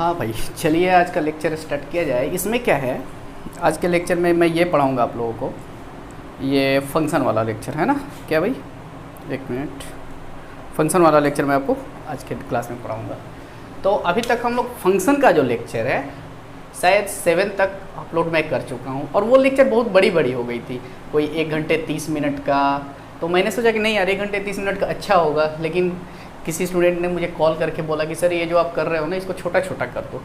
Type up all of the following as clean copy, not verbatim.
हाँ भाई, चलिए आज का लेक्चर स्टार्ट किया जाए। इसमें क्या है, आज के लेक्चर में मैं ये पढ़ाऊँगा आप लोगों को, ये फंक्शन वाला लेक्चर है ना। क्या भाई, एक मिनट, फंक्शन वाला लेक्चर मैं आपको आज के क्लास में पढ़ाऊँगा। तो अभी तक हम लोग फंक्शन का जो लेक्चर है शायद 7 तक अपलोड मैं कर चुका हूँ, और वो लेक्चर बहुत बड़ी हो गई थी, कोई 1 घंटे 30 मिनट का। तो मैंने सोचा कि नहीं यार, 1 घंटे 30 मिनट का अच्छा होगा, लेकिन किसी स्टूडेंट ने मुझे कॉल करके बोला कि सर ये जो आप कर रहे हो ना, इसको छोटा छोटा कर दो,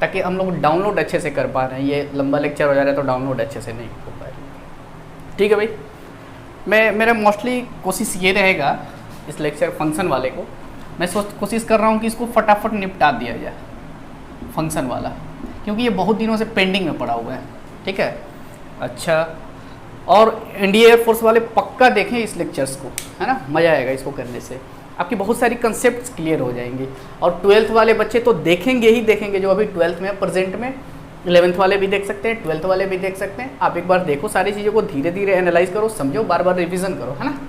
ताकि हम लोग डाउनलोड अच्छे से कर पा रहे हैं। ये लंबा लेक्चर हो जा रहा है तो डाउनलोड अच्छे से नहीं हो पा रही। ठीक है भाई, मेरा मोस्टली कोशिश ये रहेगा इस लेक्चर फंक्शन वाले को, मैं कोशिश कर रहा हूँ कि इसको फटाफट निपटा दिया जाए फंक्शन वाला, क्योंकि ये बहुत दिनों से पेंडिंग में पड़ा हुआ है। ठीक है, अच्छा, और इंडियन एयरफोर्स वाले पक्का देखें इस लेक्चर्स को, है ना, मज़ा आएगा इसको करने से, आपकी बहुत सारी कंसेप्ट्स क्लियर हो जाएंगी। और 12th वाले बच्चे तो देखेंगे ही देखेंगे, जो अभी 12th में प्रेजेंट में, 11th वाले भी देख सकते हैं, 12th वाले भी देख सकते हैं। आप एक बार देखो, सारी चीज़ों को धीरे धीरे एनालाइज करो, समझो, बार बार रिवीजन करो, है ना।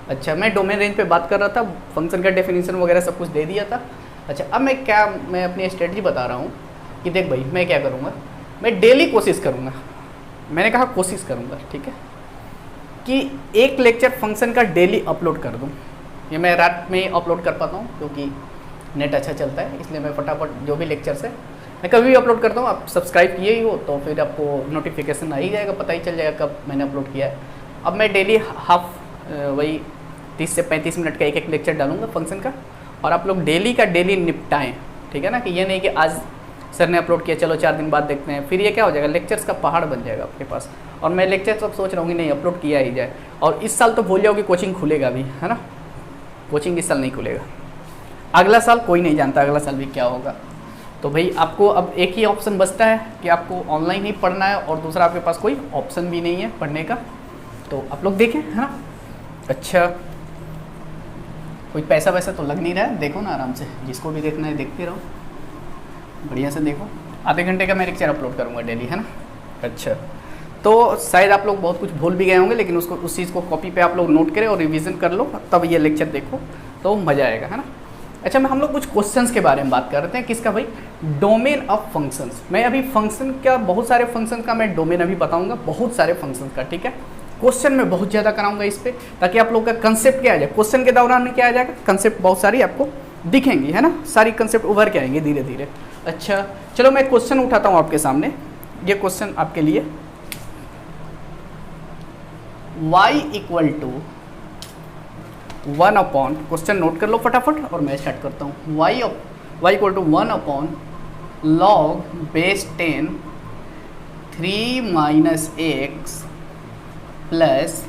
अच्छा, मैं डोमेन रेंज पे बात कर रहा था, फंक्शन का डेफिनेशन वगैरह सब कुछ दे दिया था। अच्छा, अब मैं अपनी स्ट्रेटजी बता रहा हूँ कि देख भाई, मैं क्या करूँगा, मैं डेली कोशिश करूँगा, मैंने कहा कोशिश करूँगा, ठीक है, कि एक लेक्चर फंक्शन का डेली अपलोड कर दूँ। ये मैं रात में अपलोड कर पाता हूँ क्योंकि नेट अच्छा चलता है, इसलिए मैं फटाफट जो भी लेक्चर्स है मैं कभी भी अपलोड करता हूँ। आप सब्सक्राइब किए ही हो तो फिर आपको नोटिफिकेशन आ ही जाएगा, पता ही चल जाएगा कब मैंने अपलोड किया है। अब मैं डेली वही 30 से 35 मिनट का एक लेक्चर डालूंगा फंक्शन का, और आप लोग डेली का डेली निपटाएं, ठीक है ना। कि ये नहीं कि आज सर ने अपलोड किया, चलो 4 दिन बाद देखते हैं, फिर ये क्या हो जाएगा, लेक्चर्स का पहाड़ बन जाएगा आपके पास। और मैं लेक्चर्स अब सोच रहा हूँ कि नहीं, अपलोड किया ही जाए। और इस साल तो भूल जाओ कि कोचिंग खुलेगा भी, है ना, कोचिंग इस साल नहीं खुलेगा, अगला साल कोई नहीं जानता अगला साल भी क्या होगा। तो भाई आपको अब एक ही ऑप्शन बचता है कि आपको ऑनलाइन ही पढ़ना है, और दूसरा आपके पास कोई ऑप्शन भी नहीं है पढ़ने का, तो आप लोग देखें, है ना। अच्छा, कोई पैसा वैसा तो लग नहीं रहा है, देखो ना आराम से, जिसको भी देखना है देखते रहो, बढ़िया से देखो। आधे घंटे का मैं लेक्चर अपलोड करूँगा डेली, है ना। अच्छा, तो शायद आप लोग बहुत कुछ भूल भी गए होंगे, लेकिन उसको उस चीज़ को कॉपी पे आप लोग नोट करें और रिवीजन कर लो, तब ये लेक्चर देखो तो मज़ा आएगा, है ना। अच्छा, हम लोग कुछ क्वेश्चंस के बारे में बात कर रहे हैं, किसका भाई, डोमेन ऑफ फंक्शंस। मैं अभी फंक्शन का, बहुत सारे फंक्शन का मैं डोमेन अभी बताऊंगा, बहुत सारे फंक्शन का, ठीक है। क्वेश्चन में बहुत ज़्यादा कराऊंगा इस पर, ताकि आप लोग का कंसेप्ट क्या आ जाए, क्वेश्चन के दौरान में क्या आ जाएगा, कंसेप्ट बहुत सारी आपको दिखेंगी, है ना, सारी कंसेप्ट उभर के आएंगे धीरे धीरे। अच्छा, चलो मैं क्वेश्चन उठाता हूँ आपके सामने, ये क्वेश्चन आपके लिए, y equal to 1 upon, question note कर लो फटाफट और मैं स्टार्ट करता हूँ। y equal to 1 upon log base 10 3 minus x plus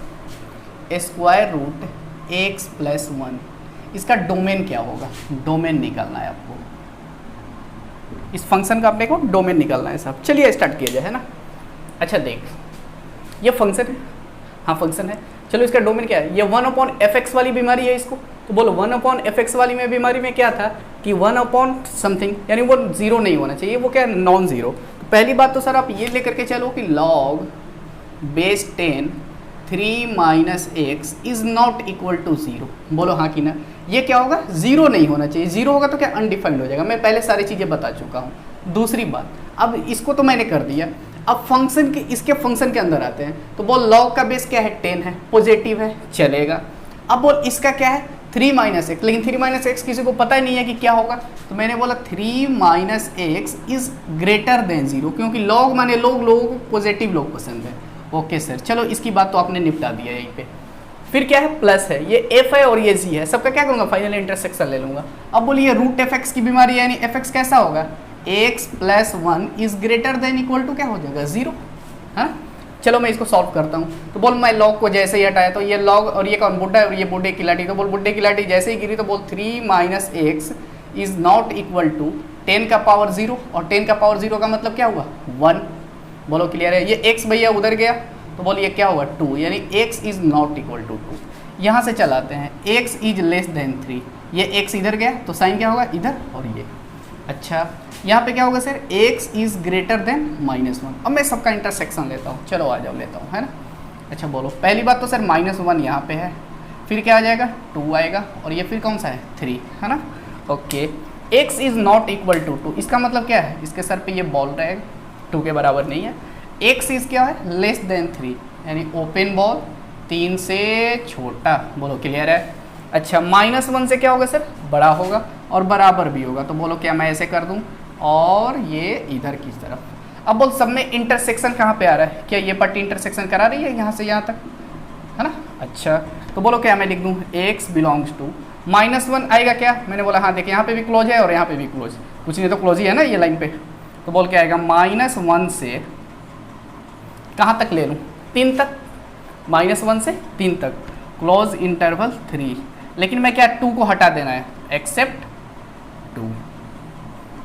square root x plus 1। इसका डोमेन क्या होगा, डोमेन निकालना है आपको, इस फंक्शन का अपने को डोमेन निकालना है साहब। चलिए स्टार्ट किया जाए, है ना। अच्छा देख, ये फंक्शन है, हाँ फंक्शन है, चलो इसका डोमेन क्या है, ये 1 अपॉन एफ एक्स वाली बीमारी है इसको, तो बोलो 1 अपॉन एफ एक्स वाली में बीमारी में क्या था कि 1 अपॉन समथिंग, यानी वो जीरो नहीं होना चाहिए, वो क्या है, नॉन जीरो। तो पहली बात तो सर आप ये लेकर के चलो कि log base 10 3 minus x is not equal to 0, बोलो हाँ कि ना। ये क्या होगा, जीरो नहीं होना चाहिए, जीरो होगा तो क्या अनडिफाइंड हो जाएगा, मैं पहले सारी चीज़ें बता चुका हूँ। दूसरी बात, अब इसको तो मैंने कर दिया, अब फंक्शन के, इसके फंक्शन के अंदर आते हैं, तो बोल लॉग का बेस क्या है, 10 है, पॉजिटिव है, चलेगा। अब बोल इसका क्या है, 3 माइनस एक्स, लेकिन 3 माइनस एक्स किसी को पता ही नहीं है कि क्या होगा, तो मैंने बोला 3 minus x is greater than 0, क्योंकि लॉग माने लोगों को पॉजिटिव लोग पसंद है। ओके सर, चलो इसकी बात तो आपने निपटा दिया यहीं पे। फिर क्या है, प्लस है, ये एफ है और ये जी है, सबका क्या करूँगा, फाइनल इंटरसेक्शन ले लूँगा। अब बोलिए रूट एफ एक्स की बीमारी है, यानी एफ एक्स कैसा होगा, x plus 1 is greater than equal to क्या हो जाएगा, 0, है ना। चलो मैं इसको सॉल्व करता हूँ, तो बोल मैं लॉग को जैसे ही हटाया तो ये लॉग, और ये कौन, बुड्ढा है, और ये बुड्ढे की लाठी, तो बोल बुड्ढे की लाठी जैसे ही गिरी तो बोल 3 minus x is not equal to 10 का पावर 0, और 10 का पावर 0 का मतलब क्या हुआ, 1, बोलो क्लियर है। ये x भैया उधर गया तो बोलिए क्या हुआ, 2, यानी x is not equal to 2। यहाँ से चलाते हैं, x इज लेस देन 3, ये x इधर गया तो साइन क्या होगा, इधर, और ये। अच्छा, यहाँ पे क्या होगा sir, x is greater then -1। अब मैं सबका इंटरसेक्शन लेता हूँ, चलो आ जाओ लेता हूँ, है ना। अच्छा बोलो, पहली बात तो सर -1 यहाँ पे है, फिर क्या आ जाएगा, 2 आएगा, और ये फिर कौन सा है, 3, है ना। Okay, x is not equal to 2, इसका मतलब क्या है, इसके सर पे ये बॉल रहेगा, 2 के बराबर नहीं है। x इज क्या है, लेस देन 3, यानी ओपन बॉल, 3 से छोटा, बोलो क्लियर है। अच्छा -1 से क्या होगा सर, बड़ा होगा और बराबर भी होगा, तो बोलो क्या मैं ऐसे कर दूं और ये इधर की तरफ। अब बोल सब में इंटरसेक्शन कहाँ पे आ रहा है, क्या ये पट्टी इंटरसेक्शन करा रही है यहाँ से यहाँ तक, है ना। अच्छा तो बोलो क्या मैं लिख दूँ, x बिलोंग्स टू -1 आएगा क्या, मैंने बोला हाँ देखिए यहाँ पे भी क्लोज है और यहाँ पे भी क्लोज, कुछ नहीं तो क्लोज ही है ना ये लाइन पे। तो बोल क्या आएगा, -1 से कहाँ तक ले लूँ, 3 तक, -1 से 3 तक, क्लोज इंटरवल 3, लेकिन मैं क्या 2 को हटा देना है, एक्सेप्ट 2,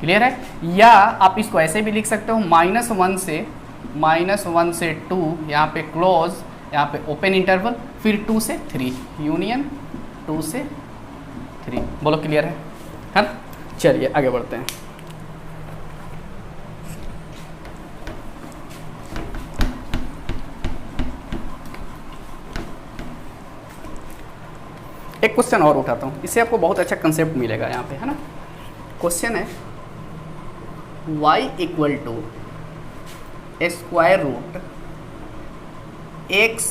क्लियर है। या आप इसको ऐसे भी लिख सकते हो, -1 से 2, यहाँ पे क्लोज, यहाँ पे ओपन इंटरवल, फिर 2 से 3, यूनियन 2 से 3, बोलो क्लियर है ना। चलिए आगे बढ़ते हैं। एक क्वेश्चन और उठाता हूँ, इससे आपको बहुत अच्छा कंसेप्ट मिलेगा यहाँ पे, है ना। क्वेश्चन है y equal to square root x,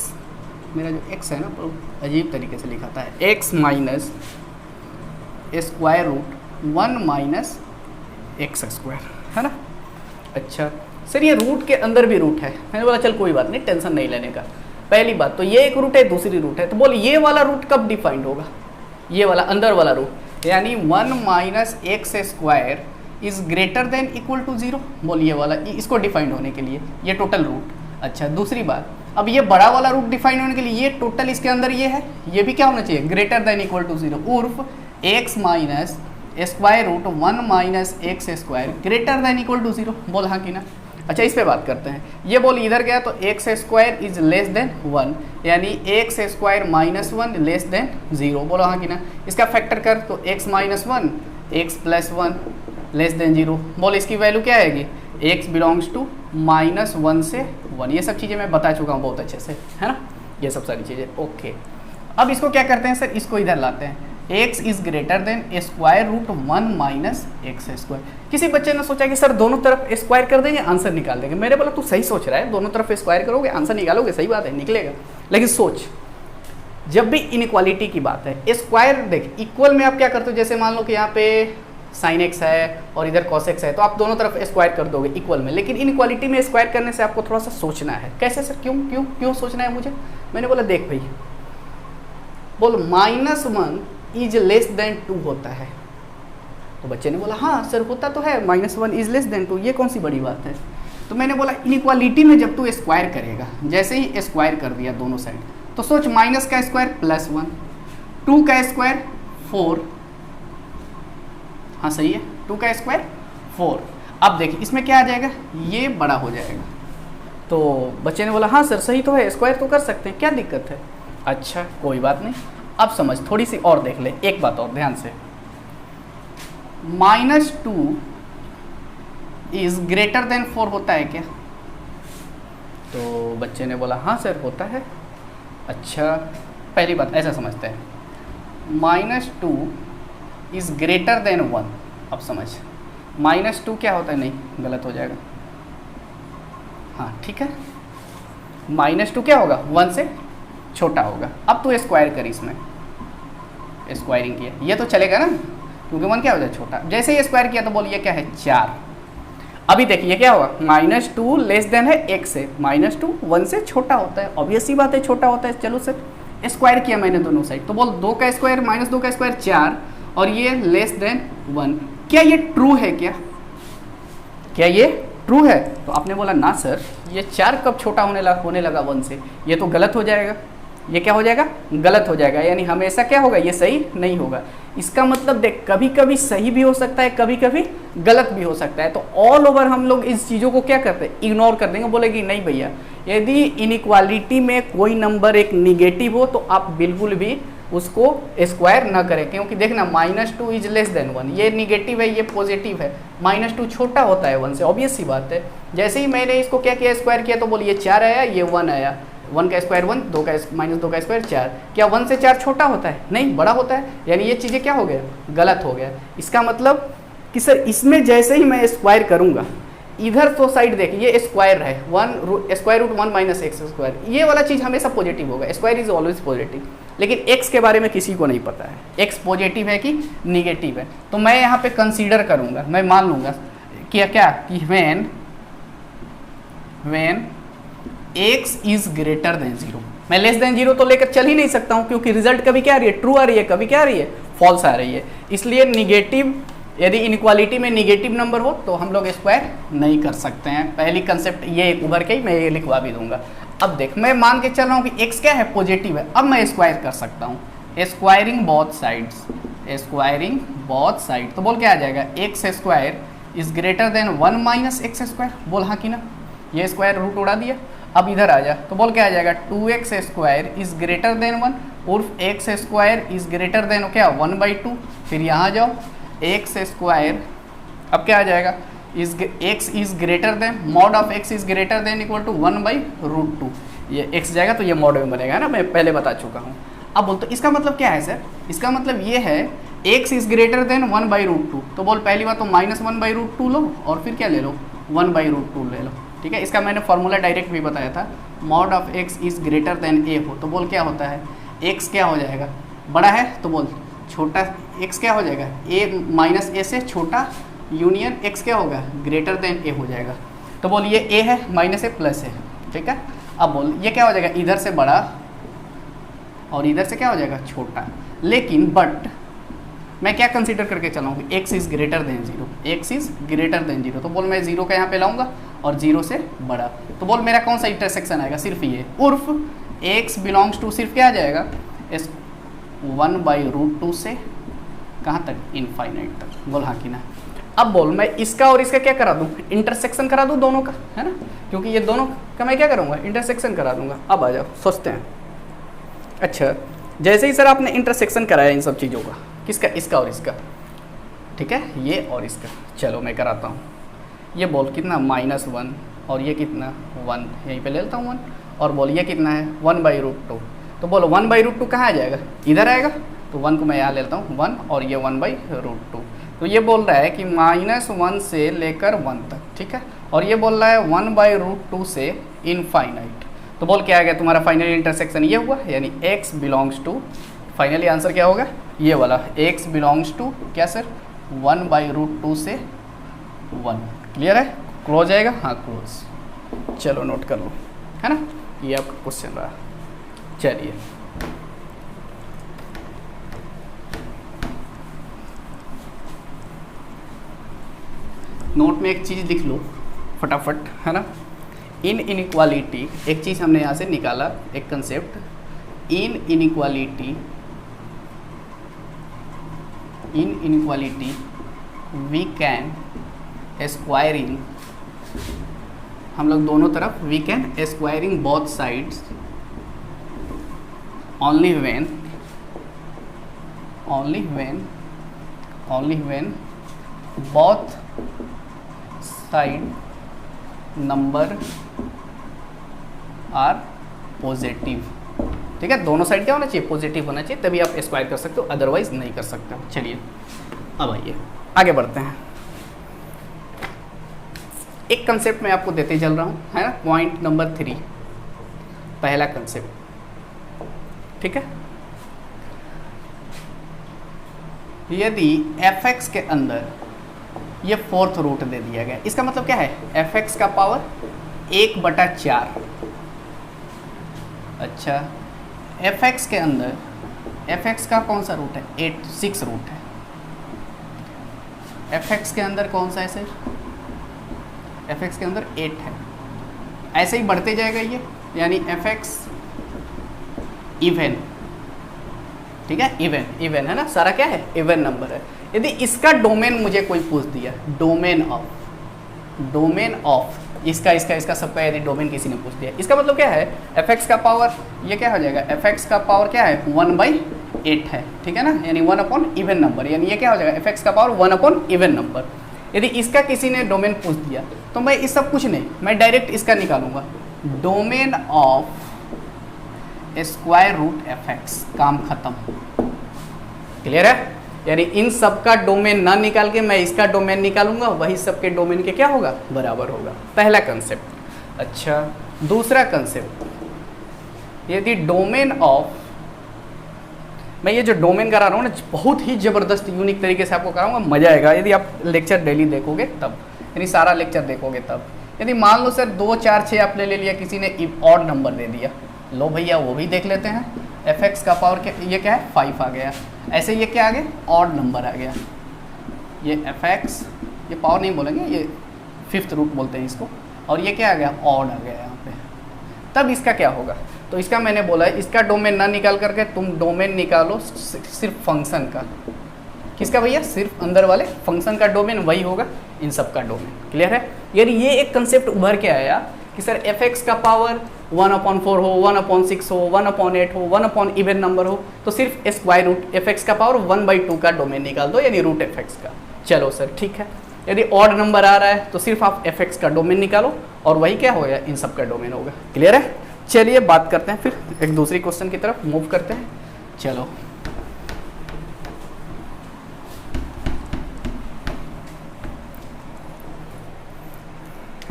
मेरा जो x है ना तो अजीब तरीके से लिखा था, x minus square root 1 minus x square, है ना। अच्छा सर ये रूट के अंदर भी रूट है, मैंने बोला चल कोई बात नहीं, टेंशन नहीं लेने का। पहली बात तो ये एक रूट है, दूसरी रूट है, तो बोल ये वाला रूट कब डिफाइंड होगा, ये वाला अंदर वाला रूट, यानी 1 minus x square is greater than equal to 0, बोल ये वाला, इसको डिफाइंड होने के लिए ये टोटल रूट। अच्छा दूसरी बात, अब ये बड़ा वाला रूट डिफाइंड होने के लिए ये टोटल इसके अंदर ये है, ये भी क्या होना चाहिए, ग्रेटर देन इक्वल टू 0, उर्फ x minus square root 1 minus x square greater than equal to 0, बोल हाँ कि ना। अच्छा इस पे बात करते हैं, ये बोल इधर गया तो x square is less than 1, यानी x square minus 1 less than 0, बोलो हाँ कि ना। इसका फैक्टर कर तो x minus 1 x plus 1 less than 0, बोल इसकी वैल्यू क्या आएगी, x बिलोंग्स टू -1 से 1, ये सब चीज़ें मैं बता चुका हूँ बहुत अच्छे से, है ना, ये सब सारी चीज़ें। ओके अब इसको क्या करते हैं सर, इसको इधर लाते हैं, x is greater than square root 1 minus x square. किसी बच्चे ने सोचा कि सर दोनों तरफ स्क्वायर कर देंगे आंसर निकाल देंगे, मैंने बोला तू सही सोच रहा है, दोनों तरफ स्क्वायर करोगे आंसर निकालोगे, सही बात है निकलेगा, लेकिन सोच जब भी इनइक्वालिटी की बात है, स्क्वायर देख इक्वल में आप क्या करते हो, जैसे मान लो कि यहाँ पे साइन एक्स है और इधर कॉस एक्स है, तो आप दोनों तरफ स्क्वायर कर दोगे इक्वल में, लेकिन इनइक्वालिटी में स्क्वायर करने से आपको थोड़ा सा सोचना है। कैसे सर, क्यों क्यों क्यों सोचना है मुझे, मैंने बोला देख भाई, बोल -1 इज लेस देन 2 होता है, तो बच्चे ने बोला हाँ सर होता तो है, -1 इज लेस देन 2, ये कौन सी बड़ी बात है। तो मैंने बोला इनइक्वालिटी में जब तू स्क्वायर करेगा, जैसे ही स्क्वायर कर दिया दोनों साइड, तो सोच माइनस का स्क्वायर +1, 2 का स्क्वायर 4, हाँ सही है, 2 का स्क्वायर 4। अब देखिए इसमें क्या आ जाएगा, ये बड़ा हो जाएगा, तो बच्चे ने बोला हाँ सर सही तो है, स्क्वायर तो कर सकते हैं, क्या दिक्कत है। अच्छा कोई बात नहीं, अब समझ थोड़ी सी और देख ले, एक बात और ध्यान से, -2 इज ग्रेटर देन 4 होता है क्या, तो बच्चे ने बोला हाँ सर होता है। अच्छा पहली बात ऐसा समझते हैं, -2 इज ग्रेटर देन 1, अब समझ -2 क्या होता है, नहीं गलत हो जाएगा, हाँ ठीक है, -2 क्या होगा 1 से छोटा होगा। अब तू स्क्वायर कर, इसमें स्क्वायरिंग किया, ये तो चलेगा ना, क्योंकि 1 क्या हो जाए छोटा, जैसे ही स्क्वायर किया तो बोलिए क्या है 4। अभी देखिए क्या होगा, -2 लेस देन है 1 से, -2 1 से छोटा होता है, ऑब्वियस सी बात है छोटा होता है। चलो सर स्क्वायर किया मैंने दोनों साइड, तो बोल 2 का स्क्वायर -2 का स्क्वायर 4, और ये लेस देन 1, क्या ये ट्रू है, क्या ये ट्रू है। तो आपने बोला ना सर ये 4 कब छोटा होने लगा 1 से, ये तो गलत हो जाएगा, ये क्या हो जाएगा, गलत हो जाएगा, यानी हमेशा क्या होगा, ये सही नहीं होगा। इसका मतलब देख कभी कभी सही भी हो सकता है, कभी कभी गलत भी हो सकता है, तो ऑल ओवर हम लोग इस चीज़ों को क्या करते हैं, इग्नोर कर देंगे, बोलेगी नहीं भैया, यदि इनइक्वालिटी में कोई नंबर एक निगेटिव हो तो आप बिल्कुल भी उसको स्क्वायर ना करें, क्योंकि देखना -2 इज लेस देन 1, ये निगेटिव है ये पॉजिटिव है, -2 छोटा होता है 1 से, ऑब्वियस सी बात है। जैसे ही मैंने इसको क्या किया, स्क्वायर किया, तो बोलिए 4 आया, ये 1 आया, 1 का स्क्वायर 1, -2 का स्क्वायर 4, क्या 1 से 4 छोटा होता है, नहीं बड़ा होता है, यानी ये चीज़ें क्या हो गया, गलत हो गया। इसका मतलब कि सर इसमें जैसे ही मैं स्क्वायर करूंगा, इधर तो साइड देखिए ये स्क्वायर है, square root 1 minus x square, ये वाला चीज़ हमेशा पॉजिटिव होगा, स्क्वायर इज ऑलवेज पॉजिटिव। लेकिन एक्स के बारे में किसी को नहीं पता है, एक्स पॉजिटिव है कि निगेटिव है। तो मैं यहाँ पे कंसीडर करूँगा, मैं मान लूँगा कि क्या कि when x is greater than 0, मैं लेस देन 0 तो लेकर चल ही नहीं सकता हूँ, क्योंकि रिजल्ट कभी क्या आ रही है, ट्रू आ रही है, कभी क्या आ रही है, फॉल्स आ रही है। इसलिए निगेटिव, यदि इनइक्वालिटी में निगेटिव नंबर हो तो हम लोग स्क्वायर नहीं कर सकते हैं। पहली कंसेप्ट ये उभर के ही मैं ये लिखवा भी दूंगा। अब देख, मैं मान के चल रहा हूँ कि एक्स क्या है, पॉजिटिव है, अब मैं स्क्वायर कर सकता हूँ, squaring both sides, squaring both side. तो बोल क्या आ जाएगा, x square is greater then 1 minus x square, बोल हाँ कि ना, ये स्क्वायर रूट उड़ा दिया। अब इधर आ जा, तो बोल क्या आ जाएगा, 2x square is greater then 1, उर्फ x square is greater then क्या 1/2। फिर यहाँ जाओ, एक्स स्क्वायर अब क्या आ जाएगा, x is greater than, mod of x is greater than equal to 1/√2। ये एक्स जाएगा तो ये मॉड में बनेगा ना, मैं पहले बता चुका हूँ। अब बोल तो इसका मतलब क्या है सर, इसका मतलब ये है एक्स इज ग्रेटर देन 1/√2। तो बोल पहली बात तो -1/√2 लो और फिर क्या ले लो, 1/√2 ले लो। ठीक है, इसका मैंने फॉर्मूला डायरेक्ट भी बताया था, mod of x is greater than a हो तो बोल क्या होता है, एक्स क्या हो जाएगा, बड़ा है तो बोल छोटा, एक्स क्या हो जाएगा, ए माइनस ए से छोटा यूनियन एक्स क्या होगा, ग्रेटर देन ए हो जाएगा। तो बोल ये ए है माइनस ए प्लस है, ठीक है। अब बोल ये क्या हो जाएगा, इधर से बड़ा और इधर से क्या हो जाएगा, छोटा। लेकिन बट मैं क्या कंसीडर करके चलाऊँ, x is greater than 0, x is greater than 0। तो बोल मैं 0 का यहाँ पे लाऊंगा और 0 से बड़ा। तो बोल मेरा कौन सा इंटरसेक्शन आएगा, सिर्फ ये, उर्फ एक्स बिलोंग्स टू सिर्फ क्या आ जाएगा, 1/√2 से कहाँ तक, इनफाइनाइट तक। बोल हाँ कि ना। अब बोल मैं इसका और इसका क्या करा दूँ, इंटरसेक्शन करा दूँ दोनों का, है ना, क्योंकि ये दोनों का मैं क्या करूँगा, इंटरसेक्शन करा दूँगा। अब आ जाओ सोचते हैं। अच्छा, जैसे ही सर आपने इंटरसेक्शन कराया इन सब चीज़ों का, किसका, इसका और इसका, ठीक है, ये और इसका, चलो मैं कराता हूँ। ये बोल कितना, -1 और ये कितना 1, यहीं पे ले लेता हूँ 1, और बोल ये कितना है 1/√2। तो बोलो 1/√2 कहाँ आ जाएगा, इधर आएगा, तो 1 को मैं यहाँ ले लेता हूँ 1 और ये 1/√2। तो ये बोल रहा है कि -1 से लेकर 1 तक, ठीक है, और ये बोल रहा है 1/√2 से इनफाइनाइट। तो बोल क्या आ गया तुम्हारा फाइनली इंटरसेक्शन ये हुआ, यानी x belongs to, finally answer क्या होगा, ये वाला x बिलोंग्स टू क्या सर, 1/√2 से 1। क्लियर है, क्लोज आएगा, हाँ क्लोज। चलो नोट कर लो, है ना, ये आपका क्वेश्चन रहा। चलिए नोट में एक चीज़ लिख लो फटाफट, है ना, इन इनइक्वालिटी, एक चीज़ हमने यहाँ से निकाला, एक concept, in inequality we can squaring, हम लोग दोनों तरफ we can squaring both sides only when both side number are positive। ठीक है, दोनों साइड क्या होना चाहिए, पॉजिटिव होना चाहिए, तभी आप स्क्वायर कर सकते हो, अदरवाइज नहीं कर सकते हो। चलिए अब आइए आगे बढ़ते हैं। एक कंसेप्ट मैं आपको देते चल रहा हूँ, है ना, पॉइंट नंबर 3, पहला कंसेप्ट, ठीक है। यदि fx के अंदर ये 4th रूट दे दिया गया, इसका मतलब क्या है, fx का पावर 1/4। अच्छा, fx के अंदर fx का कौन सा रूट है, 6 रूट है। fx के अंदर कौन सा है सर, fx के अंदर 8 है। ऐसे ही बढ़ते जाएगा ये, यानी fx इवन, ठीक है, इवन है ना, सारा क्या है, इवन नंबर है। यदि इसका डोमेन मुझे कोई पूछ दिया, डोमेन ऑफ इसका सबका यदि डोमेन किसी ने पूछ दिया, इसका मतलब क्या है, fx का पावर ये क्या हो जाएगा, fx का पावर क्या है 1/8 है, ठीक है ना, यानी 1 इवन नंबर, यानी ये क्या हो जाएगा, fx का पावर 1 इवन नंबर। यदि इसका किसी ने डोमेन पूछ दिया तो मैं इस सब कुछ नहीं, मैं डायरेक्ट इसका निकालूंगा, domain of square root fx, काम खत्म। क्लियर है, यानी इन सब का डोमेन ना निकाल के मैं इसका डोमेन निकालूंगा, वही सबके डोमेन के क्या होगा, बराबर होगा। पहला कंसेप्ट। अच्छा, दूसरा कंसेप्ट, यदि डोमेन ऑफ, मैं ये जो डोमेन करा रहा हूँ ना बहुत ही ज़बरदस्त यूनिक तरीके से आपको कराऊंगा, मज़ा आएगा यदि आप लेक्चर डेली देखोगे तब, यानी सारा लेक्चर देखोगे तब। यदि मान लो सर 2 4 6 आपने ले लिया, किसी ने ऑड नंबर दे दिया, लो भैया वो भी देख लेते हैं। fx का पावर क्या, ये क्या है 5 आ गया। ऐसे ये क्या आ गया, ऑड नंबर आ गया। ये fx, ये पावर नहीं बोलेंगे, ये 5th रूट बोलते हैं इसको, और ये क्या आ गया, ऑड आ गया यहाँ पे। तब इसका क्या होगा, तो इसका मैंने बोला इसका डोमेन ना निकाल करके तुम डोमेन निकालो सिर्फ फंक्शन का। किसका भैया, सिर्फ अंदर वाले फंक्शन का डोमेन वही होगा इन सब का डोमेन। क्लियर है। यानी ये एक कंसेप्ट उभर के आया कि सर fx का पावर 1/4 हो, 1/6 हो, 1/8 हो, 1 इवन नंबर हो, तो सिर्फ स्क्वायर रूट fx का पावर 1/2 का डोमेन निकाल दो, यानी रूट fx का। चलो सर ठीक है। यदि ऑड नंबर आ रहा है तो सिर्फ आप fx का डोमेन निकालो और वही क्या होगा, इन सब का डोमेन होगा। क्लियर है। चलिए बात करते हैं, फिर एक दूसरी क्वेश्चन की तरफ मूव करते हैं। चलो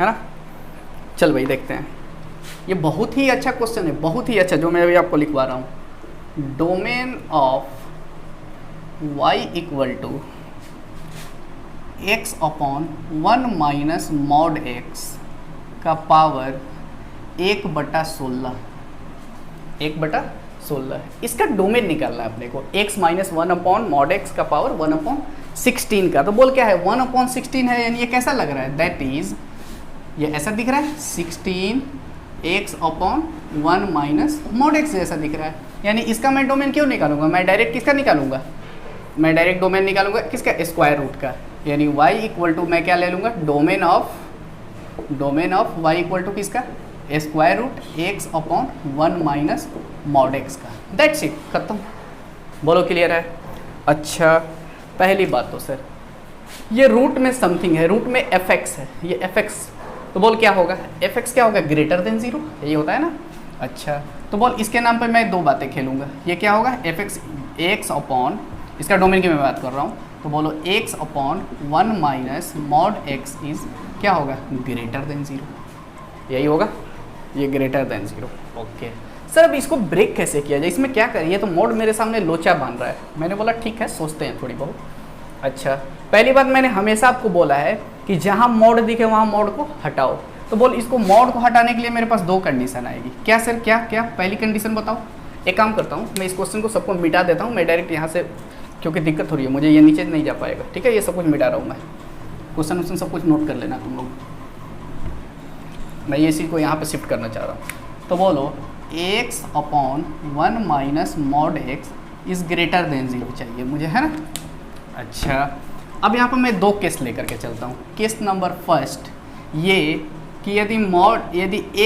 है ना, चल भाई देखते हैं। ये बहुत ही अच्छा क्वेश्चन है, बहुत ही अच्छा, जो मैं अभी आपको लिखवा रहा हूँ। Domain of y equal to x/1 minus mod x का पावर 1/16, 1/16। इसका डोमेन निकालना है अपने को, x माइनस 1 मॉड x का पावर 1/16 का। तो बोल क्या है, 1/16 है, यानी ये कैसा लग रहा है, दैट इज ये ऐसा दिख रहा है 16x/1 माइनस मॉड x जैसा दिख रहा है। यानी इसका मैं डोमेन क्यों निकालूंगा, मैं डायरेक्ट किसका निकालूंगा, मैं डायरेक्ट डोमेन निकालूंगा किसका, स्क्वायर रूट का। यानी y इक्वल टू मैं क्या ले लूँगा, domain of y equal to किसका, square root x/1 minus mod x का। दैट्स इट, खत्म। बोलो क्लियर है। अच्छा, पहली बात तो सर ये रूट में समथिंग है, रूट में fx है, ये fx, तो बोल क्या होगा, fx क्या होगा, ग्रेटर देन 0, यही होता है ना। अच्छा, तो बोल इसके नाम पे मैं दो बातें खेलूंगा। ये क्या होगा, fx x/, इसका डोमेन की मैं बात कर रहा हूँ, तो बोलो x/1 minus mod x is क्या होगा, ग्रेटर देन 0, यही होगा, ये ग्रेटर देन 0। ओके सर, अब इसको ब्रेक कैसे किया जाए, इसमें क्या करिए, तो मोड मेरे सामने लोचा बांध रहा है। मैंने बोला ठीक है, सोचते हैं थोड़ी बहुत। अच्छा, पहली बात मैंने हमेशा आपको बोला है कि जहाँ मोड दिखे वहाँ मोड को हटाओ। तो बोल इसको मोड को हटाने के लिए मेरे पास 2 कंडीशन आएगी। क्या सर, क्या क्या पहली कंडीशन बताओ। एक काम करता हूँ, मैं इस क्वेश्चन को सबको मिटा देता हूँ, मैं डायरेक्ट यहाँ से, क्योंकि दिक्कत हो रही है मुझे, ये नीचे नहीं जा पाएगा। ठीक है, ये सब कुछ मिटा रहा हूँ मैं, क्वेश्चन सब कुछ नोट कर लेना तुम लोग। मैं ये इसी को यहाँ पे शिफ्ट करना चाह रहा हूँ। तो बोलो x/1 minus mod x is greater than 0 चाहिए मुझे, है ना। अच्छा, अब यहाँ पर मैं 2 केस लेकर के चलता हूँ। केस नंबर फर्स्ट ये कि यदि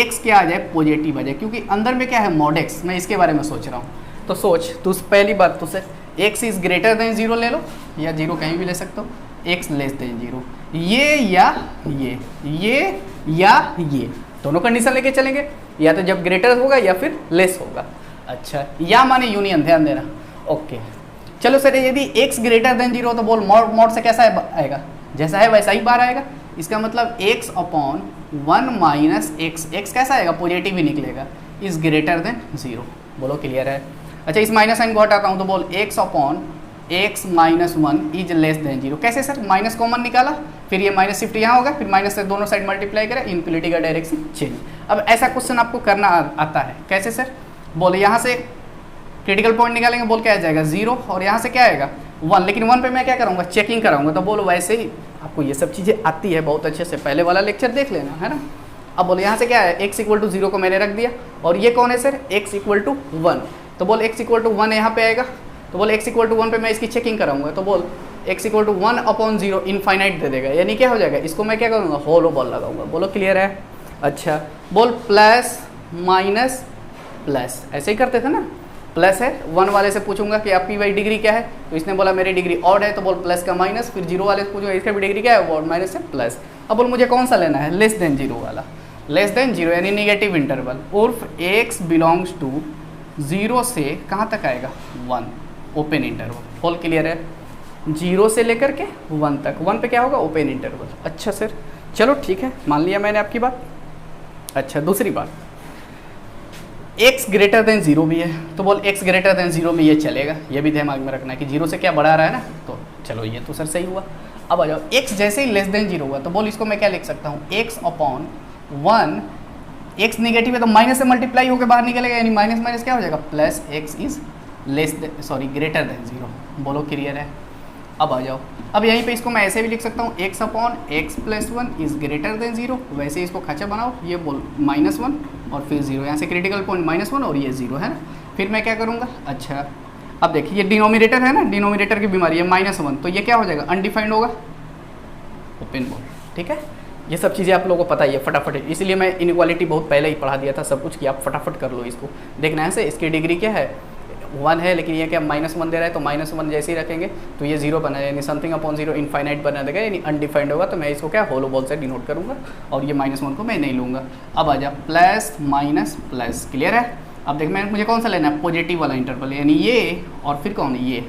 x क्या आ जाए, पॉजिटिव आ जाए, क्योंकि अंदर में क्या है, मॉड x, मैं इसके बारे में सोच रहा हूँ। तो सोच तो पहली बात तो sir x is greater than 0 ले लो, या 0 कहीं भी ले सकते हो, x लेस देन 0, ये या ये दोनों कंडीशन लेके चलेंगे, या तो जब ग्रेटर होगा या फिर लेस होगा। अच्छा, या माने यूनियन, ध्यान देना। ओके, चलो सर, यदि x ग्रेटर देन 0 तो बोल मॉड से कैसा आएगा, जैसा है वैसा ही बाहर आएगा। इसका मतलब x/1 माइनस x कैसा आएगा, पॉजिटिव ही निकलेगा, इज ग्रेटर देन 0। बोलो क्लियर है। अच्छा, इस माइनस साइन को हटाता हूँ, तो बोल x/x minus 1 is less than 0। कैसे सर, माइनस कॉमन निकाला, फिर ये माइनस शिफ्ट यहाँ होगा, फिर माइनस से दोनों साइड मल्टीप्लाई करें, इनफिनिटी का डायरेक्शन चेंज। अब ऐसा क्वेश्चन आपको करना आता है, कैसे सर, बोले यहाँ से क्रिटिकल पॉइंट निकालेंगे, बोल क्या आ जाएगा 0, और यहाँ से क्या आएगा 1, लेकिन 1 पे मैं क्या करूँगा, चेकिंग कराऊंगा। तो बोलो वैसे ही आपको ये सब चीज़ें आती है बहुत अच्छे से, पहले वाला लेक्चर देख लेना, है ना। अब बोलो यहाँ से क्या है, x इक्वल टू 0 को मैंने रख दिया, और ये कौन है सर, x इक्वल टू 1, तो बोल x इक्वल टू 1 यहाँ पे आएगा। तो बोल x इक्वल टू 1 पे मैं इसकी चेकिंग कराऊंगा, तो बोल x इक्वल टू 1/0 इनफाइनाइट दे देगा, यानी क्या हो जाएगा, इसको मैं क्या करूँगा, होलो बॉल लगाऊंगा। बोलो क्लियर है। अच्छा, बोल प्लस माइनस प्लस, ऐसे ही करते थे ना, प्लस है, 1 वाले से पूछूंगा कि आपकी भाई डिग्री क्या है, तो इसने बोला मेरी डिग्री ऑड है, तो बोल प्लस का माइनस, फिर 0 वाले से पूछूंगा इसका भी डिग्री क्या है, ऑड, माइनस से प्लस। अब बोल मुझे कौन सा लेना है, लेस देन 0 वाला, लेस देन 0 यानी निगेटिव इंटरवल, उर्फ x बिलोंग्स टू 0 से कहाँ तक आएगा, 1, ओपन इंटरवल। होल क्लियर है। 0 से लेकर के 1 तक, 1 पे क्या होगा, ओपन इंटरवल। अच्छा सर, चलो ठीक है, मान लिया मैंने आपकी बात। अच्छा दूसरी बात, x ग्रेटर देन 0 भी है, तो बोल x ग्रेटर देन 0 में ये चलेगा, ये भी दिमाग में रखना है कि 0 से क्या बढ़ा रहा है ना, तो चलो ये तो सर सही हुआ। अब आ जाओ, x जैसे ही लेस देन 0 हुआ तो बोल इसको मैं क्या लिख सकता हूँ, x अपॉन 1, x निगेटिव है तो माइनस से मल्टीप्लाई होकर बाहर निकलेगा, यानी माइनस माइनस क्या हो जाएगा, plus x is less than, sorry greater than 0। बोलो क्लियर है। अब आ जाओ, अब यहीं पे इसको मैं ऐसे भी लिख सकता हूँ, x upon x plus 1 is greater than 0। वैसे इसको खचा बनाओ, ये बोल -1 और फिर 0, यहाँ से क्रिटिकल पॉइंट -1 और ये 0 है ना। फिर मैं क्या करूँगा, अच्छा अब देखिए ये डिनोमिनेटर है ना, डिनोमिनेटर की बीमारी है -1, तो ये क्या हो जाएगा, अनडिफाइंड होगा, ओपन बोल। ठीक है, ये सब चीज़ें आप लोगों को पता ही है फटाफट, इसलिए मैं इनइक्वालिटी बहुत पहले ही पढ़ा दिया था सब कुछ, कि आप फटाफट कर लो इसको। देखना है से इसकी डिग्री क्या है, 1 है, लेकिन ये क्या -1 दे रहा है, तो -1 जैसे ही रखेंगे तो ये 0 बना, यानी समथिंग अपॉन 0 इनफाइनाइट बना देगा, यानी अनडिफाइंड होगा। तो मैं इसको क्या होलो बॉल से डिनोट करूँगा, और ये -1 को मैं नहीं लूँगा। अब आ जा प्लस माइनस प्लस, क्लियर है। अब देख मैं मुझे कौन सा लेना है, पॉजिटिव वाला इंटरवल, यानी ये और फिर कौन, ये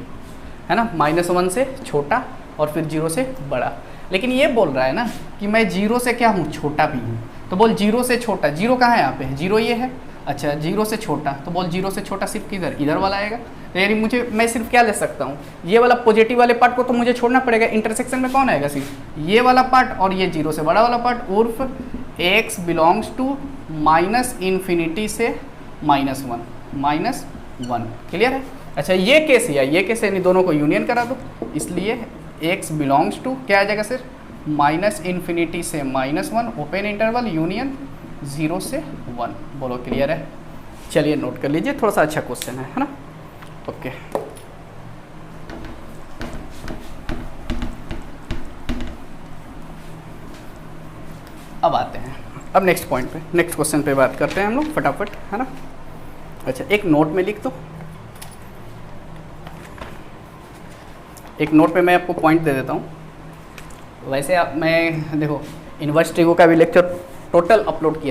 है ना, -1 से छोटा और फिर 0 से बड़ा। लेकिन ये बोल रहा है ना कि मैं 0 से क्या हूँ, छोटा भी हूँ, तो बोल 0 से छोटा, 0 कहाँ है यहाँ पे, 0 ये है। अच्छा 0 से छोटा, तो बोल 0 से छोटा सिर्फ किधर, इधर वाला आएगा। तो यानी मुझे मैं सिर्फ क्या ले सकता हूँ, ये वाला पॉजिटिव वाले पार्ट को तो मुझे छोड़ना पड़ेगा, इंटरसेक्शन में कौन आएगा, सिर्फ ये वाला पार्ट और ये 0 से बड़ा वाला पार्ट, उर्फ x बिलोंग्स टू -∞ से -1, क्लियर है। अच्छा ये केस या ये केस, यानी दोनों को यूनियन करा दो, इसलिए x बिलोंग्स टू क्या आ जाएगा सर, -∞ से -1, ओपन इंटरवल, यूनियन 0 से 1। बोलो क्लियर है। चलिए नोट कर लीजिए, थोड़ा सा अच्छा क्वेश्चन है ना। ओके अब आते हैं, अब नेक्स्ट पॉइंट पे, नेक्स्ट क्वेश्चन पे बात करते हैं हम लोग फटाफट, है ना। अच्छा एक नोट में लिख दो, एक नोट पे मैं आपको पॉइंट दे देता हूँ। वैसे आप मैं देखो इन्वर्स ट्रिगो का भी लेक्चर टोटल अपलोड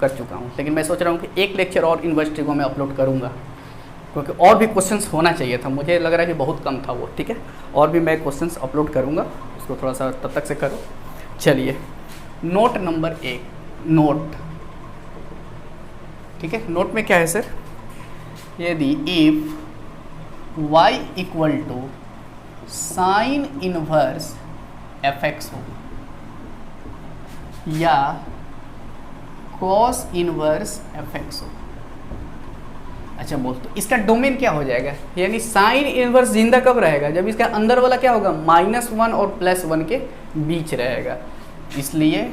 कर चुका हूँ, लेकिन मैं सोच रहा हूँ कि एक लेक्चर और इन्वर्स ट्रिगो में अपलोड करूँगा, क्योंकि और भी क्वेश्चंस होना चाहिए था, मुझे लग रहा है कि बहुत कम था वो। ठीक है, और भी मैं क्वेश्चंस अपलोड करूँगा, उसको थोड़ा सा तब तक से करो। चलिए नोट नंबर 1, नोट, ठीक है। नोट में क्या है सर, यदि if y equal to sine inverse fx हो या कॉस इनवर्स fx हो। अच्छा बोल, तो इसका डोमेन क्या हो जाएगा, यानी साइन इनवर्स जिंदा कब रहेगा, जब इसका अंदर वाला क्या होगा, -1 और +1 के बीच रहेगा। इसलिए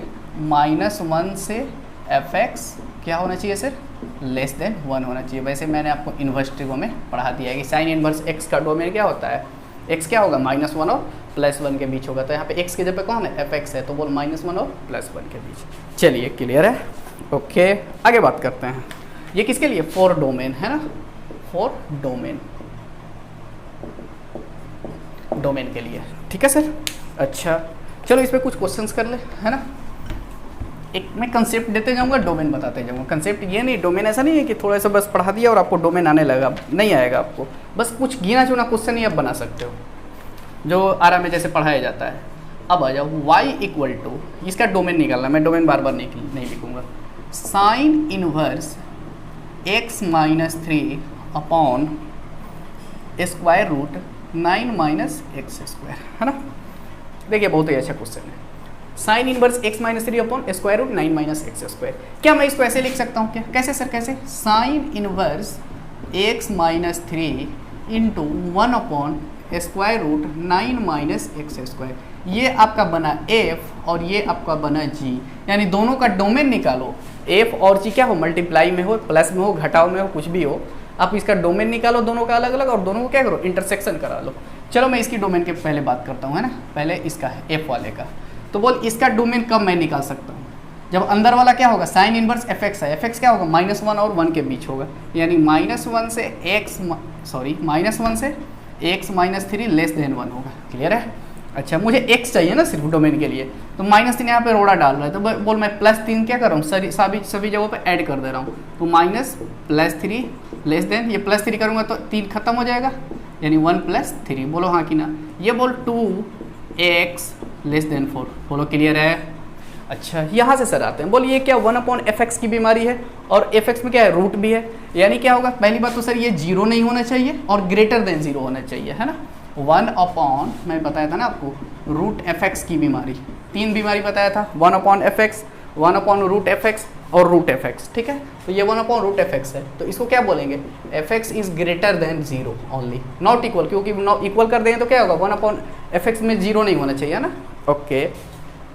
-1 से fx क्या होना चाहिए सर, लेस देन 1 होना चाहिए। वैसे मैंने आपको इन्वर्स ट्रिगो में पढ़ा दिया है कि साइन इनवर्स x का डोमेन क्या होता है, x क्या होगा, -1 और +1 के बीच होगा। तो यहाँ पे x के जगह पे कौन है, fx है, तो बोल -1 और +1 के बीच। चलिए क्लियर है। ओके आगे बात करते हैं, ये किसके लिए, फॉर डोमेन है ना, फॉर डोमेन, डोमेन के लिए, ठीक है सर। अच्छा चलो इस पर कुछ क्वेश्चंस कर ले, है ना। एक मैं कंसेप्ट देते जाऊंगा, डोमेन बताते जाऊंगा। कंसेप्ट ये नहीं, डोमेन ऐसा नहीं है कि थोड़ा सा बस पढ़ा दिया और आपको डोमेन आने लगा, नहीं आएगा आपको। बस कुछ गिना चुना क्वेश्चन ही आप बना सकते हो, जो आराम में जैसे पढ़ाया जाता है। अब आ जाओ, y इक्वल टू, इसका डोमेन निकालना, मैं डोमेन बार बार नहीं लिखूंगा, sine inverse x - 3 upon square root 9 - x², है ना। देखिए बहुत ही अच्छा क्वेश्चन है, sine inverse x - 3 upon square root 9 - x²। क्या मैं इसको ऐसे लिख सकता हूँ क्या, कैसे सर, कैसे, sine inverse x - 3 into 1 upon square root 9 - x²। ये आपका बना f और ये आपका बना g, यानी दोनों का डोमेन निकालो। f और g क्या हो, मल्टीप्लाई में हो, प्लस में हो, घटाव में हो, कुछ भी हो, आप इसका डोमेन निकालो दोनों का अलग अलग, और दोनों को क्या करो, इंटरसेक्शन करा लो। चलो मैं इसकी डोमेन के पहले बात करता हूँ, है ना। पहले इसका है f वाले का, तो बोल इसका डोमेन कब मैं निकाल सकता हूँ, जब अंदर वाला क्या होगा, साइन इनवर्स fx है, fx क्या होगा, -1 और 1 के बीच होगा, यानी -1 से x - 3 लेस देन 1 होगा, क्लियर है। अच्छा मुझे x चाहिए ना सिर्फ डोमेन के लिए, तो -3 यहाँ पे रोड़ा डाल रहा है, तो बोल मैं +3 क्या कर रहा हूँ, सभी जगहों पे ऐड कर दे रहा हूँ, तो -+3 लेस देन, ये +3 करूँगा तो 3 खत्म हो जाएगा, यानी 1 + 3, बोलो हाँ कि ना। ये बोल 2x <4, बोलो क्लियर है। अच्छा यहाँ से सर आते हैं, बोलिए ये क्या 1/fx की बीमारी है, और fx में क्या है, रूट भी है, यानी क्या होगा, पहली बात तो सर ये 0 नहीं होना चाहिए और ग्रेटर देन 0 होना चाहिए, है ना। 1/, मैं बताया था ना आपको, √fx की बीमारी, 3 बीमारी बताया था, 1/fx, 1/√fx और √fx, ठीक है। तो ये 1/√fx है, तो इसको क्या बोलेंगे, fx is greater than 0 only, not equal, क्योंकि इक्वल कर देंगे तो क्या होगा, 1/fx में 0 नहीं होना चाहिए, है ना। ओके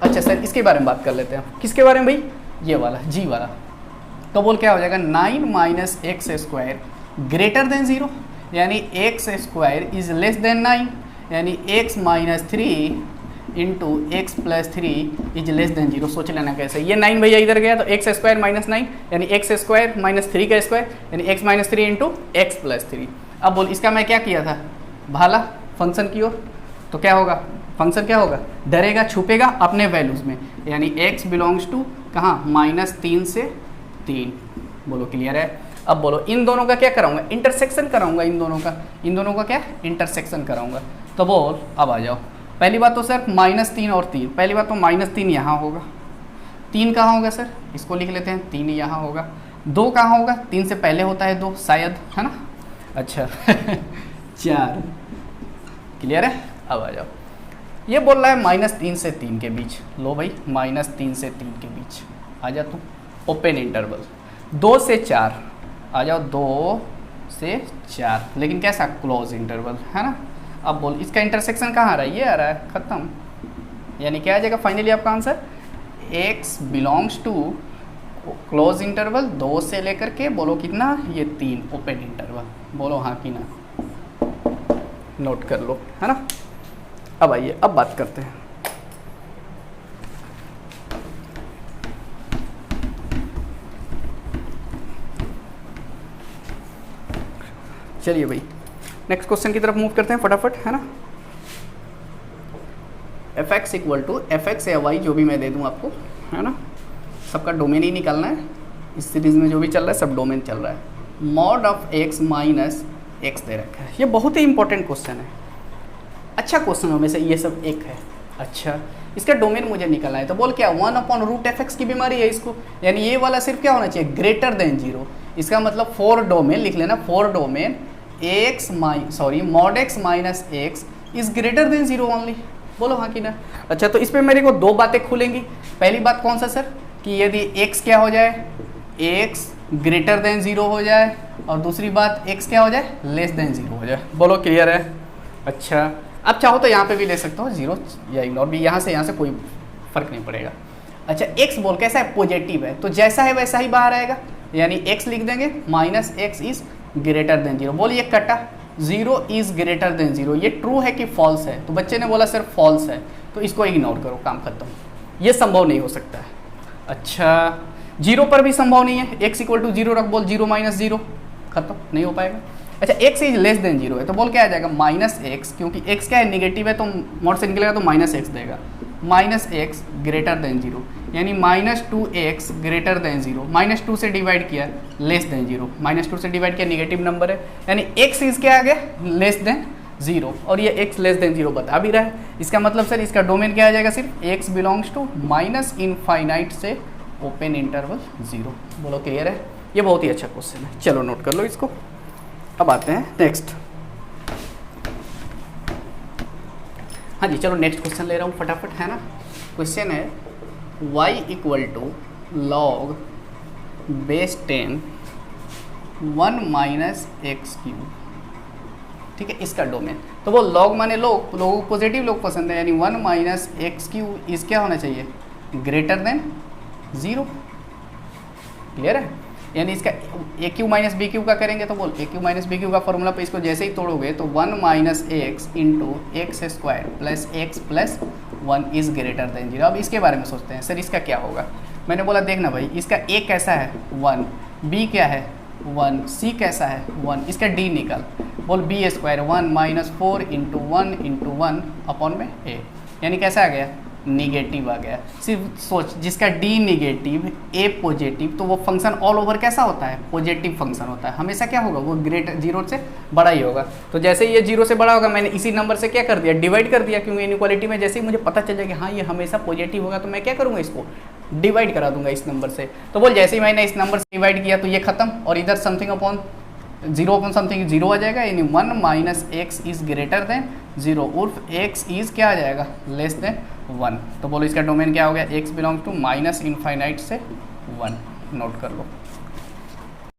अच्छा सर इसके बारे में बात कर लेते हैं, किसके बारे में भाई, ये वाला g वाला। तो बोल क्या हो जाएगा, 9 - x² ग्रेटर देन 0, यानी x² इज लेस देन 9, यानी x - 3 into x + 3 is less than 0। सोच लेना कैसे, ये 9 भैया इधर गया तो x² - 9 यानी x² - 3 का स्क्वायर, यानी x - 3 इंटू x + 3। अब बोल इसका मैं क्या किया था, भाला फंक्शन की ओर, तो क्या होगा, फंक्शन क्या होगा, डरेगा छुपेगा अपने वैल्यूज़ में, यानी x बिलोंग्स टू कहाँ, -3 से 3, बोलो क्लियर है। अब बोलो इन दोनों का क्या कराऊंगा, इंटरसेक्शन कराऊंगा, इन दोनों का क्या इंटरसेक्शन कराऊंगा। तो बोल अब आ जाओ, पहली बात तो सर -3 और 3, पहली बात तो -3 यहाँ होगा, 3 कहाँ होगा सर, इसको लिख लेते हैं, 3 यहाँ होगा, 2 कहाँ होगा, 3 से पहले होता है 2 शायद, है ना। अच्छा 4 क्लियर है। अब आ जाओ, ये बोल रहा है -3 से 3 के बीच, लो भाई -3 से 3 के बीच आ जा तू, ओपन इंटरवल 2 से 4 आ जाओ, 2 से 4, लेकिन कैसा, क्लोज इंटरवल, है ना। अब बोल इसका इंटरसेक्शन कहाँ आ रहा है, ये आ रहा है, खत्म, यानी क्या आ जाएगा फाइनली आपका answer, x belongs to close interval 2 से लेकर के बोलो कितना, ये 3 ओपन इंटरवल, बोलो हाँ कि ना, नोट कर लो, है ना। अब आइए अब बात करते हैं, चलिए भाई नेक्स्ट क्वेश्चन की तरफ मूव करते हैं फटाफट, है ना। fx = fx या y जो भी मैं दे दूं आपको, है ना, सबका डोमेन ही निकालना है, इस सीरीज में जो भी चल रहा है सब डोमेन चल रहा है। मॉड ऑफ x - x दे रखा है, ये बहुत ही इंपॉर्टेंट क्वेश्चन है, अच्छा क्वेश्चनों में से ये सब एक है। अच्छा इसका डोमेन मुझे निकालना है, तो बोल क्या 1/√fx की बीमारी है इसको, यानी ये वाला सिर्फ क्या होना चाहिए, ग्रेटर देन 0, इसका मतलब 4 डोमेन लिख लेना, 4 domain mod x - x is greater than 0 only, बोलो हाँ कि ना। अच्छा तो इस पर मेरे को 2 बातें खुलेंगी, पहली बात कौन सा सर, कि यदि x क्या हो जाए, x ग्रेटर देन 0 हो जाए, और दूसरी बात x क्या हो जाए, लेस देन 0 हो जाए, बोलो क्लियर है। अच्छा अब चाहो तो यहाँ पे भी ले सकते हो 0 या इग्नोर भी, यहाँ से कोई फर्क नहीं पड़ेगा। अच्छा x बोल कैसा है, पॉजिटिव है, तो जैसा है वैसा ही बाहर आएगा, यानी x लिख देंगे, -x इज ग्रेटर देन 0, बोल ये कटा, 0 इज ग्रेटर देन 0, ये ट्रू है कि फॉल्स है, तो बच्चे ने बोला सर फॉल्स है, तो इसको इग्नोर करो, काम खत्म, ये संभव नहीं हो सकता है। अच्छा 0 पर भी संभव नहीं है, x = 0 रख, बोल 0 - 0 खत्म, नहीं हो पाएगा। अच्छा x इज लेस देन 0 है, तो बोल क्या आ जाएगा, -x, क्योंकि x क्या है, नेगेटिव है, तो मोड से निकलेगा तो -x देगा, -x ग्रेटर देन 0, यानी -2x ग्रेटर देन 0, -2 से डिवाइड किया लेस देन 0, -2 से डिवाइड किया नेगेटिव नंबर है, यानी x इज क्या आ गया, लेस देन 0, और ये x लेस देन 0 बता भी रहा है, इसका मतलब सर इसका डोमेन क्या आ जाएगा, सिर्फ x बिलोंग्स टू -∞ से ओपन इंटरवल 0, बोलो क्लियर है। ये बहुत ही अच्छा क्वेश्चन है, चलो नोट कर लो इसको। अब आते हैं नेक्स्ट, हाँ जी चलो नेक्स्ट क्वेश्चन ले रहा हूँ फटाफट, है ना। क्वेश्चन है y = log base 10 1 - x³, ठीक है, इसका डोमेन, तो वो log माने लोग, लोगों को पॉजिटिव लोग पसंद है, यानी 1 - x³ इस क्या होना चाहिए, ग्रेटर देन 0, क्लियर है, यानी इसका AQ - BQ का करेंगे, तो बोल AQ - BQ का फॉर्मूला पे इसको जैसे ही तोड़ोगे तो 1 - x into x² plus x plus 1 is greater than 0। अब इसके बारे में सोचते हैं, सर इसका क्या होगा, मैंने बोला देखना भाई, इसका A कैसा है 1, B क्या है 1, C कैसा है 1, इसका D निकाल, बोल B² 1 - 4 इंटू 1 इंटू 1 अपॉन में A, यानी कैसा आ गया निगेटिव आ गया। सिर्फ सोच, जिसका डी निगेटिव ए पॉजिटिव, तो वो फंक्शन ऑल ओवर कैसा होता है, पॉजिटिव फंक्शन होता है, हमेशा क्या होगा, वो ग्रेटर जीरो से बड़ा ही होगा। तो जैसे ये जीरो से बड़ा होगा, मैंने इसी नंबर से क्या कर दिया, डिवाइड कर दिया, क्योंकि इनइक्वालिटी में जैसे ही मुझे पता चल जाएगा हाँ ये हमेशा पॉजिटिव होगा, तो मैं क्या करूँगा, इसको डिवाइड करा दूंगा इस नंबर से। तो बोल जैसे ही मैंने इस नंबर से डिवाइड किया तो ये खत्म, और इधर something upon zero upon something zero आ जाएगा, यानी 1 minus x is greater than zero, उर्फ एक्स इज क्या आ जाएगा, लेस देन 1। तो बोलो इसका डोमेन क्या हो गया, x belongs to minus infinite से 1, नोट कर लो।